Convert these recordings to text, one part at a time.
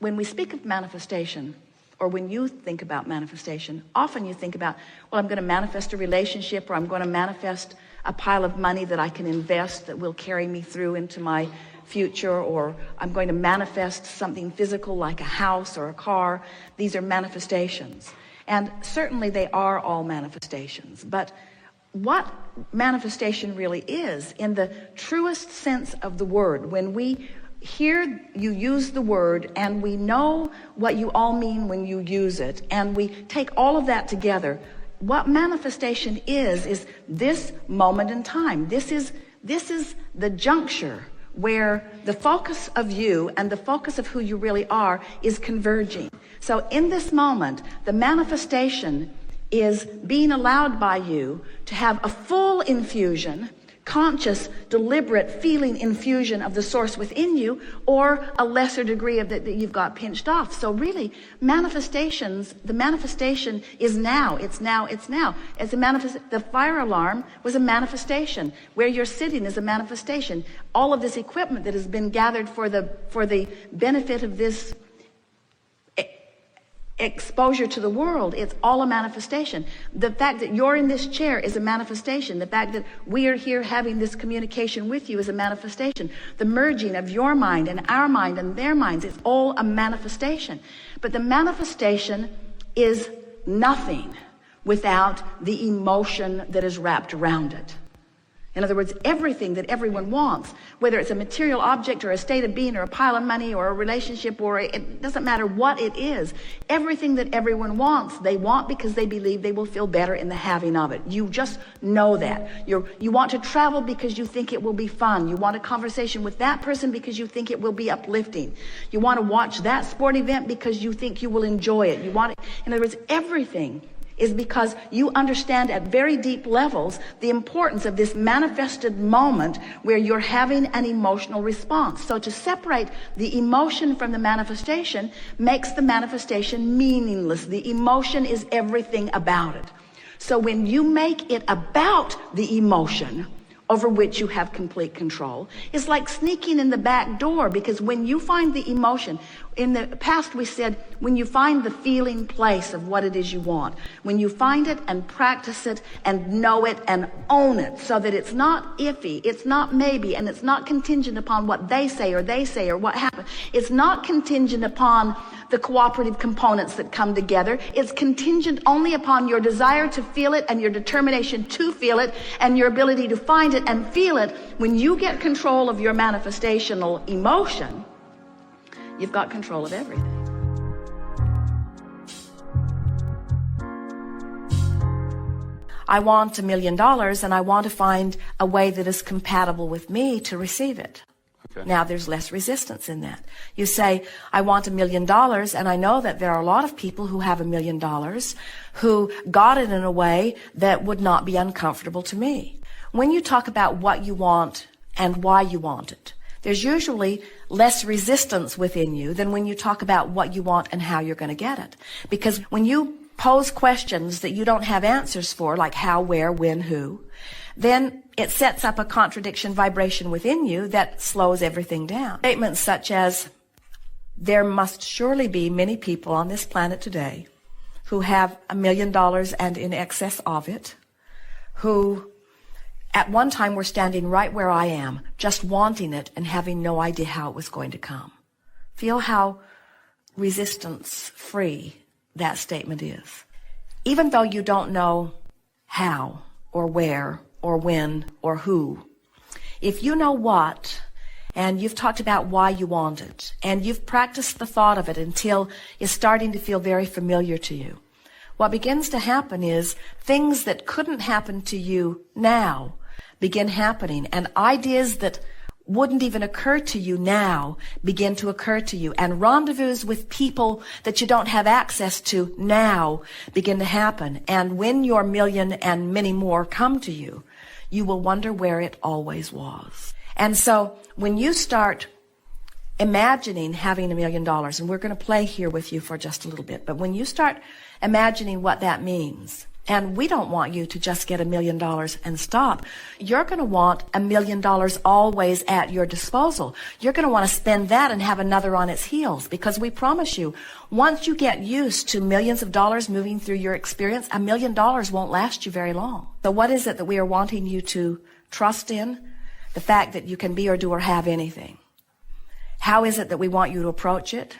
when we speak of manifestation, or when you think about manifestation, often you think about, well, I'm going to manifest a relationship, or I'm going to manifest a pile of money that I can invest that will carry me through into my future, or I'm going to manifest something physical like a house or a car. These are manifestations. And certainly they are all manifestations. But what manifestation really is, in the truest sense of the word, when we hear you use the word and we know what you all mean when you use it, and we take all of that together, what manifestation is this moment in time. This is the juncture where the focus of you and the focus of who you really are is converging. So in this moment, the manifestation is being allowed by you to have a full infusion, conscious, deliberate feeling infusion of the source within you, or a lesser degree of that you've got pinched off. So really, the manifestation is now. It's now. The fire alarm was a manifestation. Where you're sitting is a manifestation. All of this equipment that has been gathered for the benefit of this exposure to the world, it's all a manifestation. The fact that you're in this chair is a manifestation. The fact that we are here having this communication with you is a manifestation. The merging of your mind and our mind and their minds is all a manifestation. But the manifestation is nothing without the emotion that is wrapped around it. In other words, everything that everyone wants, whether it's a material object or a state of being or a pile of money or a relationship, or it doesn't matter what it is, everything that everyone wants, they want because they believe they will feel better in the having of it. You just know that. You want to travel because you think it will be fun. You want a conversation with that person because you think it will be uplifting. You want to watch that sport event because you think you will enjoy it. In other words, everything is because you understand at very deep levels the importance of this manifested moment where you're having an emotional response. So to separate the emotion from the manifestation makes the manifestation meaningless. The emotion is everything about it. So when you make it about the emotion over which you have complete control, it's like sneaking in the back door, because when you find the emotion, in the past we said, when you find the feeling place of what it is you want, when you find it and practice it and know it and own it, so that it's not iffy, it's not maybe, and it's not contingent upon what they say or what happened. It's not contingent upon the cooperative components that come together. It's contingent only upon your desire to feel it and your determination to feel it and your ability to find it and feel it. When you get control of your manifestational emotion, you've got control of everything. I want $1 million, and I want to find a way that is compatible with me to receive it. Okay. Now there's less resistance in that. You say, I want $1 million, and I know that there are a lot of people who have $1 million who got it in a way that would not be uncomfortable to me. When you talk about what you want and why you want it, there's usually less resistance within you than when you talk about what you want and how you're going to get it. Because when you pose questions that you don't have answers for, like how, where, when, who, then it sets up a contradiction vibration within you that slows everything down. Statements such as, there must surely be many people on this planet today who have $1 million and in excess of it, who at one time were standing right where I am, just wanting it and having no idea how it was going to come. Feel how resistance-free that statement is. Even though you don't know how or where or when or who, if you know what, and you've talked about why you want it, and you've practiced the thought of it until it's starting to feel very familiar to you, what begins to happen is things that couldn't happen to you now begin happening, and ideas that wouldn't even occur to you now begin to occur to you, and rendezvous with people that you don't have access to now begin to happen. And when your million and many more come to you, you will wonder where it always was. And so when you start imagining having $1 million, and we're going to play here with you for just a little bit, but when you start imagining what that means, And we don't want you to just get $1 million and stop. You're going to want $1 million always at your disposal. You're going to want to spend that and have another on its heels, because we promise you, once you get used to millions of dollars moving through your experience, $1 million won't last you very long. So what is it that we are wanting you to trust in? The fact that you can be or do or have anything. How is it that we want you to approach it?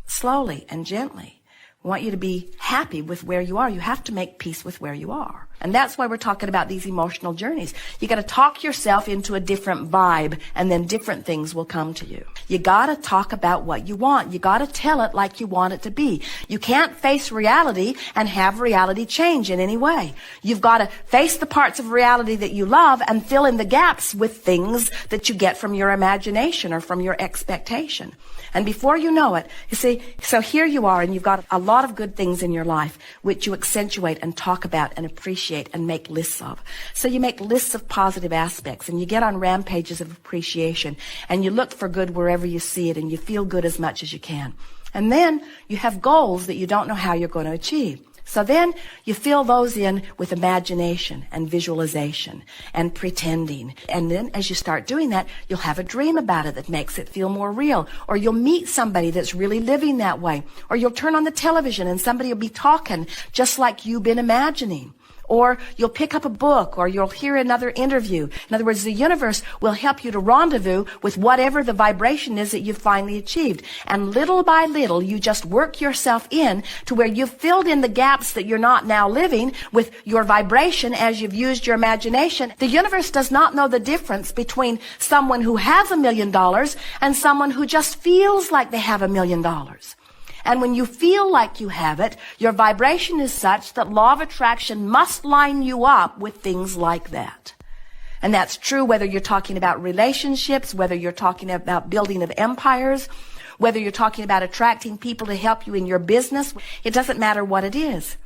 Slowly and gently. We want you to be happy with where you are. You have to make peace with where you are. And that's why we're talking about these emotional journeys. You got to talk yourself into a different vibe, and then different things will come to you. You got to talk about what you want. You got to tell it like you want it to be. You can't face reality and have reality change in any way. You've got to face the parts of reality that you love and fill in the gaps with things that you get from your imagination or from your expectation. And before you know it, you see, so here you are, and you've got a lot of good things in your life which you accentuate and talk about and appreciate and make lists of. So you make lists of positive aspects, and you get on rampages of appreciation, and you look for good wherever you see it, and you feel good as much as you can. And then you have goals that you don't know how you're going to achieve. So then you fill those in with imagination and visualization and pretending. And then as you start doing that, you'll have a dream about it that makes it feel more real. Or you'll meet somebody that's really living that way. Or you'll turn on the television and somebody will be talking just like you've been imagining. Or you'll pick up a book, or you'll hear another interview. In other words, the universe will help you to rendezvous with whatever the vibration is that you've finally achieved. And little by little, you just work yourself in to where you've filled in the gaps that you're not now living with your vibration as you've used your imagination. The universe does not know the difference between someone who has $1 million and someone who just feels like they have $1 million. And when you feel like you have it, your vibration is such that law of attraction must line you up with things like that. And that's true whether you're talking about relationships, whether you're talking about building of empires, whether you're talking about attracting people to help you in your business. It doesn't matter what it is.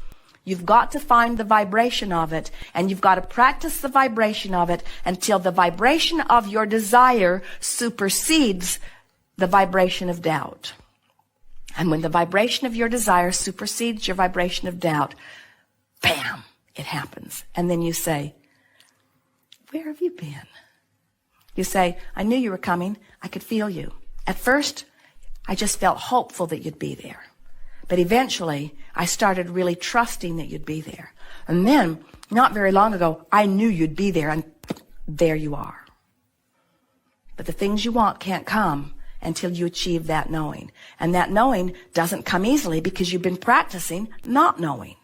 You've got to find the vibration of it, and you've got to practice the vibration of it until the vibration of your desire supersedes the vibration of doubt. And when the vibration of your desire supersedes your vibration of doubt, bam, it happens. And then you say, where have you been? You say, I knew you were coming. I could feel you. At first, I just felt hopeful that you'd be there. But eventually, I started really trusting that you'd be there. And then, not very long ago, I knew you'd be there, and there you are. But the things you want can't come until you achieve that knowing. And that knowing doesn't come easily because you've been practicing not knowing.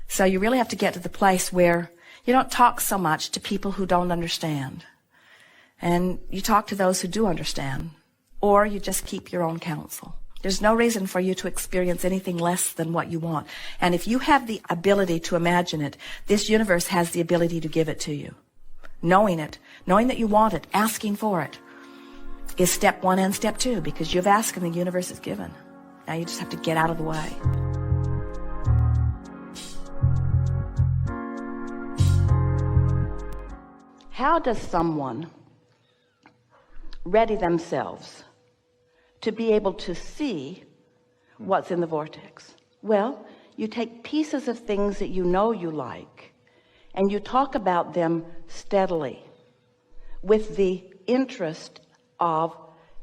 So you really have to get to the place where you don't talk so much to people who don't understand. And you talk to those who do understand. Or you just keep your own counsel. There's no reason for you to experience anything less than what you want. And if you have the ability to imagine it, this universe has the ability to give it to you. Knowing it, knowing that you want it, asking for it, is step 1 and step 2, because you've asked and the universe is given. Now you just have to get out of the way. How does someone ready themselves to be able to see what's in the vortex? Well, you take pieces of things that you know you like, and you talk about them steadily with the interest of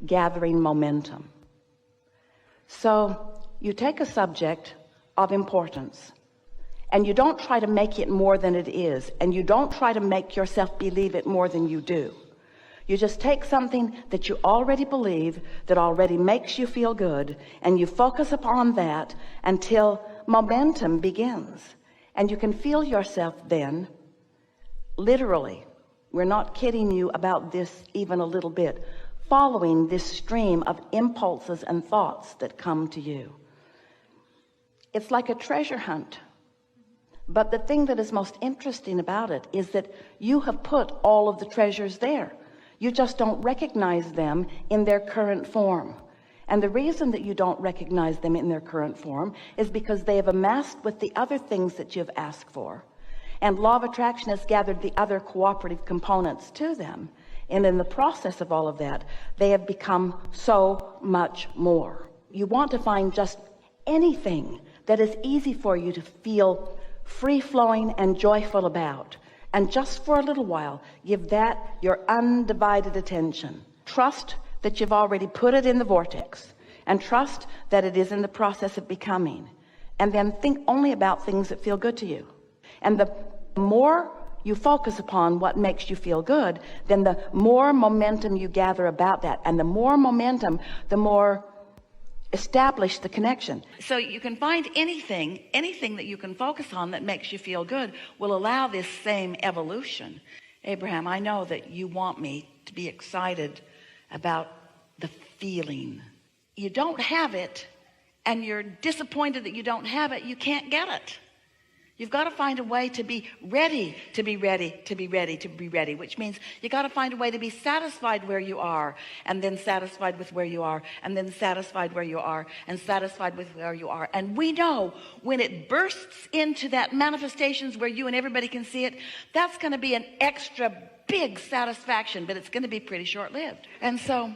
gathering momentum. So you take a subject of importance, and you don't try to make it more than it is, and you don't try to make yourself believe it more than you do. You just take something that you already believe, that already makes you feel good, and you focus upon that until momentum begins. And you can feel yourself then, literally, we're not kidding you about this even a little bit, following this stream of impulses and thoughts that come to you. It's like a treasure hunt. But the thing that is most interesting about it is that you have put all of the treasures there. You just don't recognize them in their current form. And the reason that you don't recognize them in their current form is because they have amassed with the other things that you've asked for. And law of attraction has gathered the other cooperative components to them. And in the process of all of that, they have become so much more. You want to find just anything that is easy for you to feel free-flowing and joyful about. And just for a little while, give that your undivided attention. Trust that you've already put it in the vortex, and trust that it is in the process of becoming. And then think only about things that feel good to you. And the more you focus upon what makes you feel good, then the more momentum you gather about that. And the more momentum, the more establish the connection. So you can find anything that you can focus on that makes you feel good will allow this same evolution. Abraham, I know that you want me to be excited about the feeling. You don't have it, and you're disappointed that you don't have it. You can't get it. You've got to find a way to be ready, to be ready, to be ready, to be ready, which means you got to find a way to be satisfied where you are, and then satisfied with where you are, and then satisfied where you are, and satisfied with where you are. And we know when it bursts into that manifestations where you and everybody can see it, that's going to be an extra big satisfaction, but it's going to be pretty short-lived. And so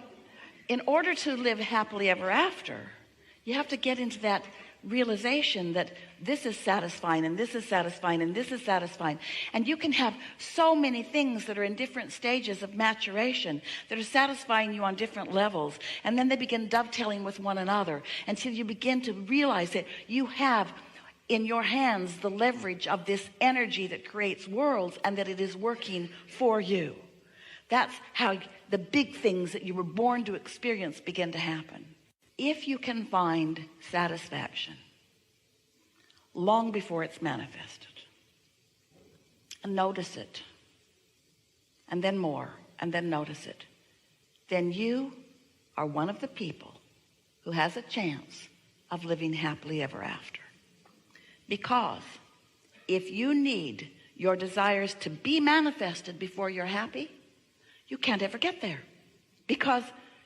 in order to live happily ever after, you have to get into that realization that this is satisfying, and this is satisfying, and this is satisfying. And you can have so many things that are in different stages of maturation that are satisfying you on different levels, and then they begin dovetailing with one another until you begin to realize that you have in your hands the leverage of this energy that creates worlds, and that it is working for you. That's how the big things that you were born to experience begin to happen. If you can find satisfaction long before it's manifested, and notice it, and then more, and then notice it, then you are one of the people who has a chance of living happily ever after. Because if you need your desires to be manifested before you're happy, you can't ever get there, because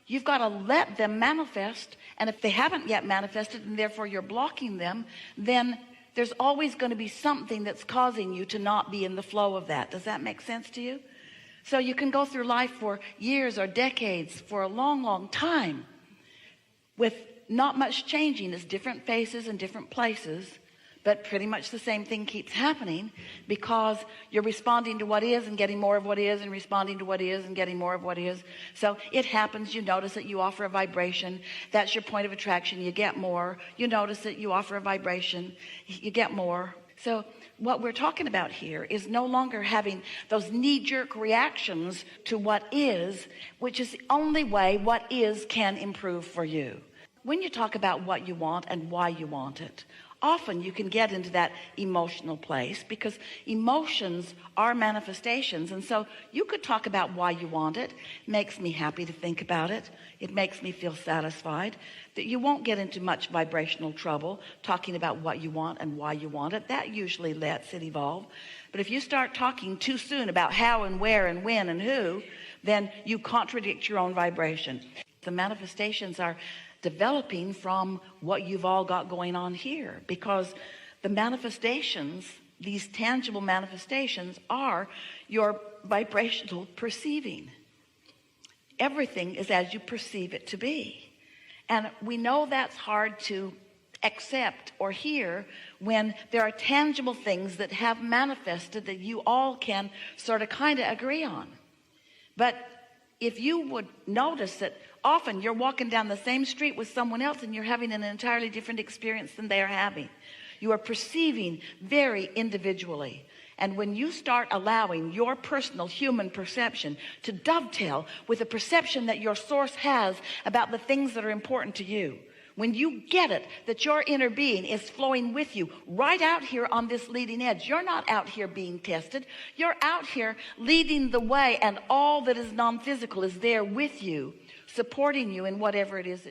you've got to let them manifest. And if they haven't yet manifested, and therefore you're blocking them, then there's always going to be something that's causing you to not be in the flow of that. Does that make sense to you? So you can go through life for years or decades, for a long, long time, with not much changing. It's different faces and different places, but pretty much the same thing keeps happening, because you're responding to what is and getting more of what is, and responding to what is and getting more of what is. So it happens. You notice that you offer a vibration. That's your point of attraction. You get more. You notice that you offer a vibration. You get more. So what we're talking about here is no longer having those knee-jerk reactions to what is, which is the only way what is can improve for you. When you talk about what you want and why you want it, often you can get into that emotional place, because emotions are manifestations. And so you could talk about why you want it. It makes me happy to think about it. It makes me feel satisfied. That you won't get into much vibrational trouble talking about what you want and why you want it. That usually lets it evolve. But if you start talking too soon about how and where and when and who, then you contradict your own vibration. The manifestations are developing from what you've all got going on here, because the manifestations, these tangible manifestations, are your vibrational perceiving. Everything is as you perceive it to be. And we know that's hard to accept or hear when there are tangible things that have manifested that you all can sort of kind of agree on. But if you would notice that often you're walking down the same street with someone else and you're having an entirely different experience than they are having. You are perceiving very individually. And when you start allowing your personal human perception to dovetail with the perception that your source has about the things that are important to you, when you get it, that your inner being is flowing with you right out here on this leading edge. You're not out here being tested. You're out here leading the way, and all that is non-physical is there with you, supporting you in whatever it is that